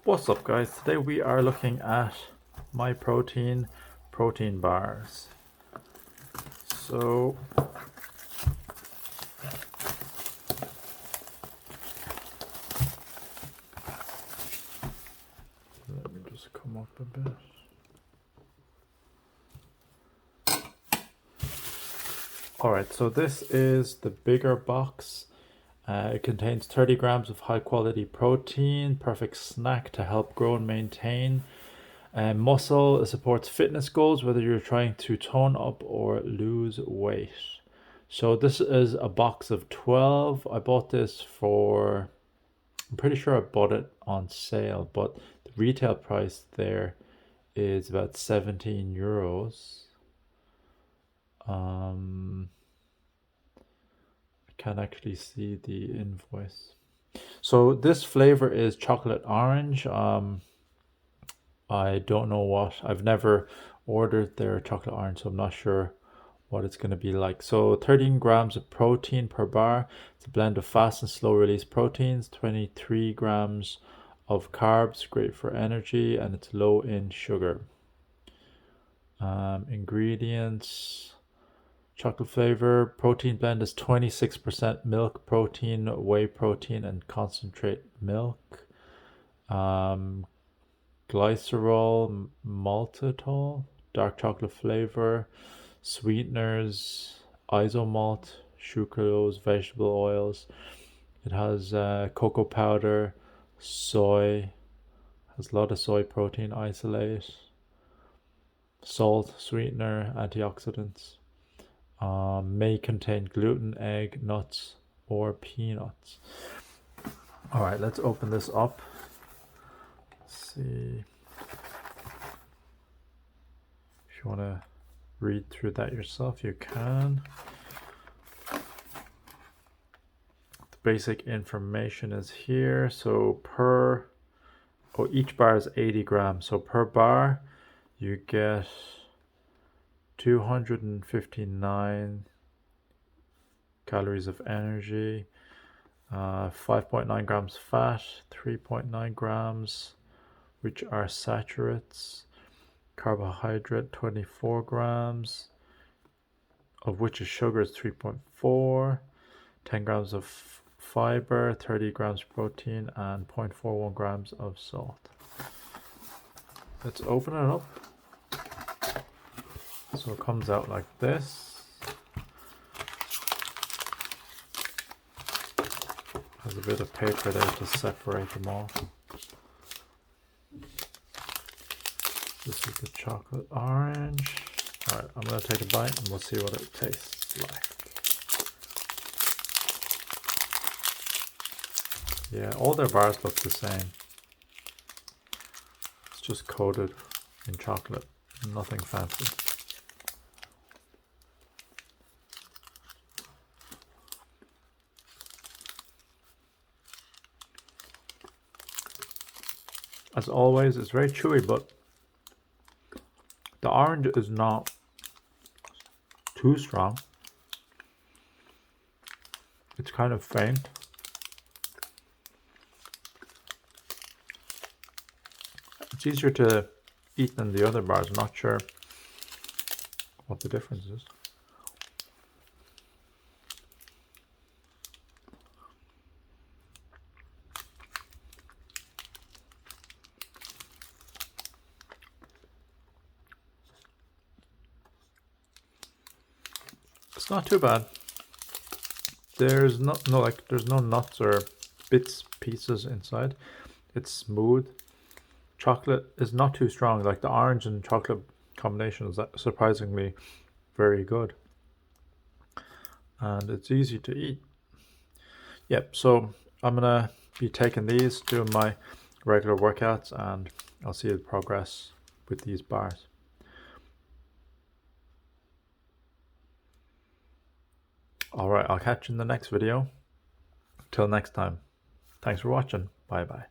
What's up, guys? Today we are looking at Myprotein protein bars. So let me just come up a bit. Alright, so this is the bigger box. It contains 30 grams of high quality protein, perfect snack to help grow and maintain muscle. It supports fitness goals, whether you're trying to tone up or lose weight. So this is a box of 12. I bought this for, I'm pretty sure I bought it on sale, but the retail price there is about 17 euros. I can't actually see the invoice. So this flavor is chocolate orange. I don't know what, I've never ordered their chocolate orange, so I'm not sure what it's going to be like. So 13 grams of protein per bar. It's a blend of fast and slow release proteins, 23 grams of carbs, great for energy, and it's low in sugar. Ingredients: chocolate flavor. Protein blend is 26% milk protein, whey protein, and concentrate milk. Glycerol, maltitol, dark chocolate flavor, sweeteners, isomalt, sucralose, vegetable oils. It has cocoa powder, soy, has a lot of soy protein isolate, salt, sweetener, antioxidants. May contain gluten, egg, nuts, or peanuts. All right, let's open this up. Let's see. If you want to read through that yourself, you can. The basic information is here. So each bar is 80 grams. So per bar, you get 259 calories of energy, 5.9 grams fat, 3.9 grams, which are saturates, carbohydrate 24 grams, of which is sugar is 3.4, 10 grams of fiber, 30 grams protein, and 0.41 grams of salt. Let's open it up. So it comes out like this. There's a bit of paper there to separate them all. This is the chocolate orange. Alright, I'm going to take a bite and we'll see what it tastes like. Yeah, all their bars look the same. It's just coated in chocolate, nothing fancy. As always, it's very chewy, but the orange is not too strong. It's kind of faint. It's easier to eat than the other bars. I'm not sure what the difference is. It's not too bad. There's there's no nuts or pieces inside. It's smooth. Chocolate is not too strong. Like the orange and chocolate combination is surprisingly very good. And it's easy to eat. Yep, so I'm gonna be taking these, doing my regular workouts, and I'll see the progress with these bars. Alright, I'll catch you in the next video. Till next time. Thanks for watching. Bye bye.